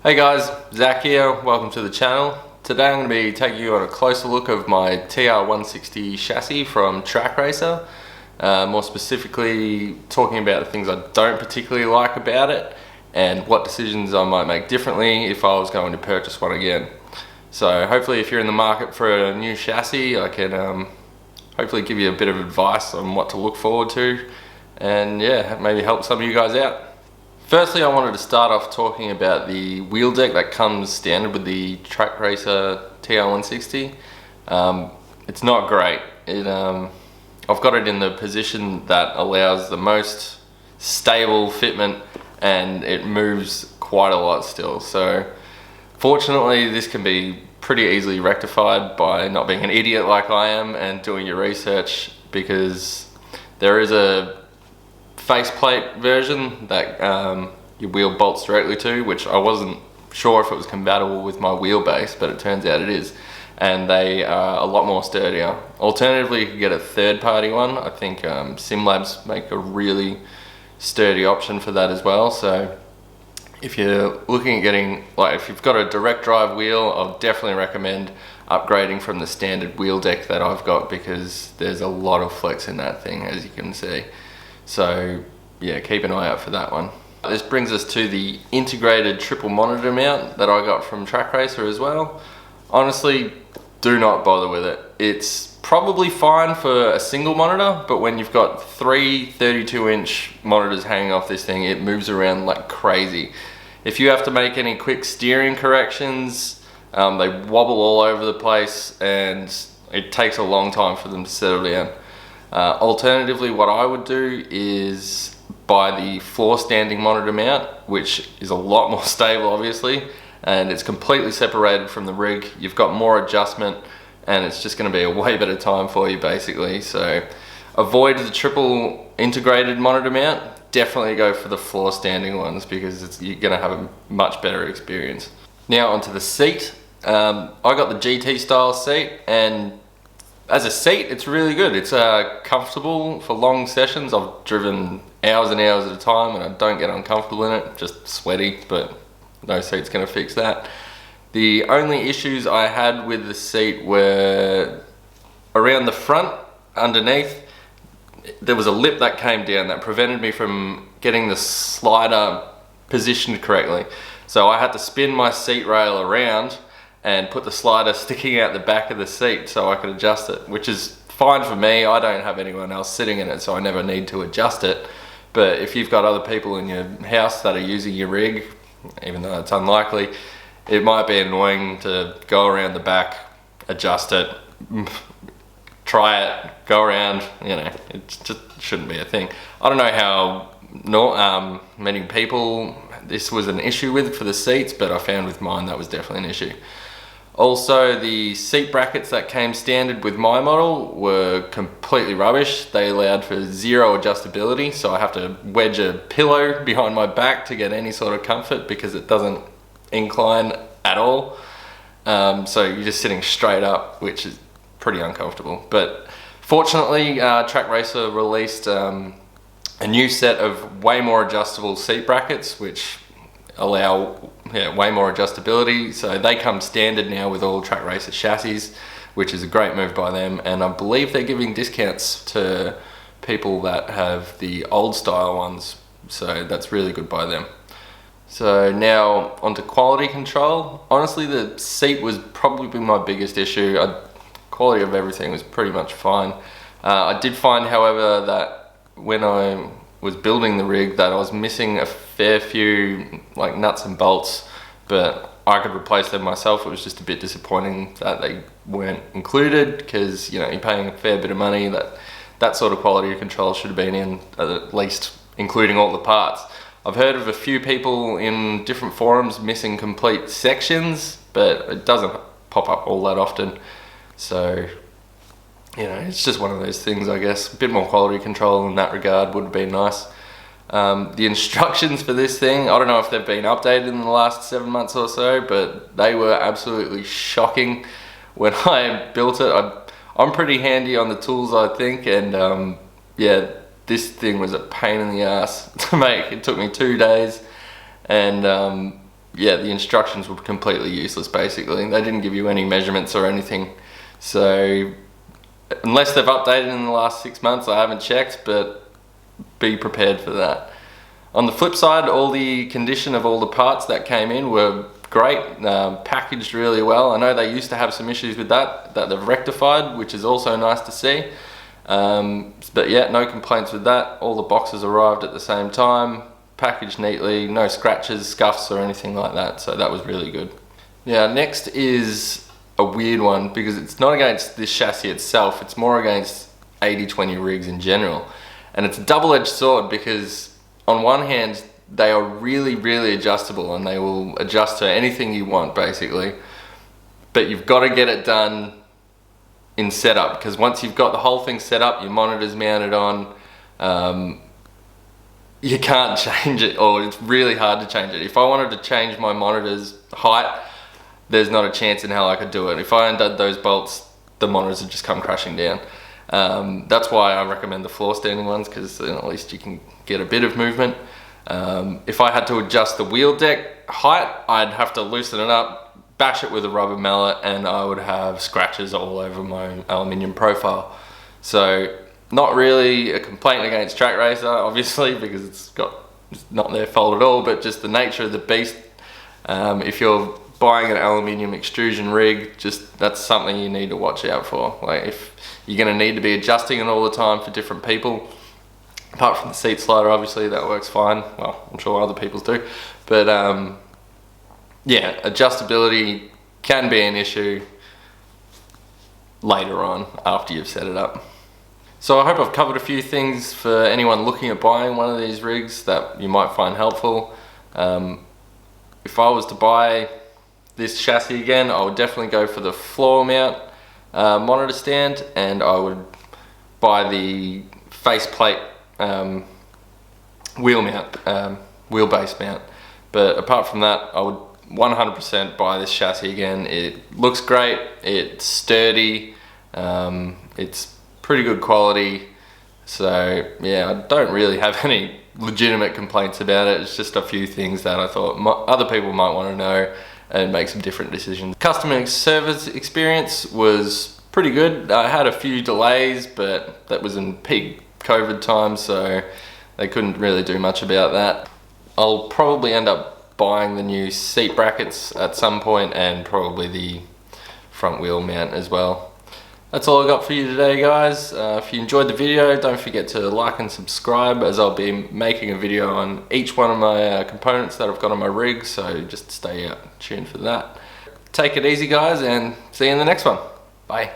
Hey guys, Zach here, welcome to the channel. Today I'm going to be taking you on a closer look of my TR160 chassis from Trak Racer. More specifically talking about the things I don't particularly like about it and what decisions I might make differently if I was going to purchase one again. So hopefully if you're in the market for a new chassis, I can hopefully give you a bit of advice on what to look forward to and yeah, maybe help some of you guys out. Firstly, I wanted to start off talking about the wheel deck that comes standard with the Trak Racer TR160. It's not great. I've got it in the position that allows the most stable fitment and it moves quite a lot still. So fortunately, this can be pretty easily rectified by not being an idiot like I am and doing your research, because there is a faceplate version that your wheel bolts directly to, which I wasn't sure if it was compatible with my wheelbase, but it turns out it is, and they are a lot more sturdier. Alternatively, you could get a third-party one. I think SimLabs make a really sturdy option for that as well. So if you're looking at getting, like, if you've got a direct drive wheel, I'll definitely recommend upgrading from the standard wheel deck that I've got, because there's a lot of flex in that thing, as you can see. So yeah, keep an eye out for that one. This brings us to the integrated triple monitor mount that I got from Trak Racer as well. Honestly, do not bother with it. It's probably fine for a single monitor, but when you've got three 32-inch monitors hanging off this thing, it moves around like crazy. If you have to make any quick steering corrections, they wobble all over the place and it takes a long time for them to settle down. Alternatively, what I would do is buy the floor standing monitor mount, which is a lot more stable obviously, and it's completely separated from the rig. You've got more adjustment and it's just going to be a way better time for you basically. So avoid the triple integrated monitor mount. Definitely go for the floor standing ones, because you're going to have a much better experience. Now onto the seat. I got the GT style seat, and as a seat, it's really good. It's comfortable for long sessions. I've driven hours and hours at a time and I don't get uncomfortable in it, just sweaty, but no seat's gonna fix that. The only issues I had with the seat were around the front, underneath. There was a lip that came down that prevented me from getting the slider positioned correctly. So I had to spin my seat rail around and put the slider sticking out the back of the seat so I could adjust it, which is fine for me. I don't have anyone else sitting in it, so I never need to adjust it. But if you've got other people in your house that are using your rig, even though it's unlikely, it might be annoying to go around the back, adjust it, try it, go around, you know, it just shouldn't be a thing. I don't know how many people this was an issue with for the seats, but I found with mine that was definitely an issue. Also, the seat brackets that came standard with my model were completely rubbish. They allowed for zero adjustability, so I have to wedge a pillow behind my back to get any sort of comfort, because it doesn't incline at all. So you're just sitting straight up, which is pretty uncomfortable. But fortunately, Trak Racer released a new set of way more adjustable seat brackets, which allow way more adjustability. So they come standard now with all Trak Racer chassis, which is a great move by them, and I believe they're giving discounts to people that have the old style ones, so that's really good by them. So now onto quality control. Honestly, the seat was probably my biggest issue. Quality of everything was pretty much fine. I did find, however, that when I was building the rig, that I was missing a fair few like nuts and bolts, but I could replace them myself. It was just a bit disappointing that they weren't included, because you know, you're paying a fair bit of money. That sort of quality control should have been in, at least including all the parts. I've heard of a few people in different forums missing complete sections, but it doesn't pop up all that often. So you know, it's just one of those things, I guess. A bit more quality control in that regard would have been nice. The instructions for this thing, I don't know if they've been updated in the last 7 months or so, but they were absolutely shocking when I built it. I'm pretty handy on the tools, I think, and yeah, this thing was a pain in the ass to make. It took me 2 days, and yeah, the instructions were completely useless basically. They didn't give you any measurements or anything. So unless they've updated in the last 6 months, I haven't checked, but be prepared for that. On the flip side, all the condition of all the parts that came in were great, packaged really well. I know they used to have some issues with that they've rectified, which is also nice to see. But yeah, no complaints with that. All the boxes arrived at the same time, packaged neatly, no scratches, scuffs or anything like that, so that was really good. Now next is a weird one, because it's not against this chassis itself, it's more against 80/20 rigs in general. And it's a double-edged sword, because on one hand they are really adjustable and they will adjust to anything you want basically, but you've got to get it done in setup, because once you've got the whole thing set up, your monitor's mounted on, you can't change it, or it's really hard to change it. If I wanted to change my monitor's height, there's not a chance in hell I could do it. If I undid those bolts, the monitors would just come crashing down. That's why I recommend the floor standing ones, because at least you can get a bit of movement. If I had to adjust the wheel deck height, I'd have to loosen it up, bash it with a rubber mallet, and I would have scratches all over my aluminium profile. So not really a complaint against Trak Racer, obviously, because it's not their fault at all, but just the nature of the beast. If you're buying an aluminium extrusion rig, that's something you need to watch out for. Like, if you're going to need to be adjusting it all the time for different people, apart from the seat slider, obviously that works fine. Well, I'm sure other people's do, but yeah, adjustability can be an issue later on after you've set it up. So I hope I've covered a few things for anyone looking at buying one of these rigs that you might find helpful. If I was to buy this chassis again, I would definitely go for the floor mount monitor stand, and I would buy the faceplate wheel mount, wheelbase mount. But apart from that, I would 100% buy this chassis again. It looks great, it's sturdy, it's pretty good quality. So yeah, I don't really have any legitimate complaints about it. It's just a few things that I thought other people might want to know and make some different decisions. Customer service experience was pretty good. I had a few delays, but that was in peak COVID time, so they couldn't really do much about that. I'll probably end up buying the new seat brackets at some point, and probably the front wheel mount as well. That's all I got for you today, guys. If you enjoyed the video, don't forget to like and subscribe, as I'll be making a video on each one of my components that I've got on my rig, so just stay tuned for that. Take it easy, guys, and see you in the next one. Bye.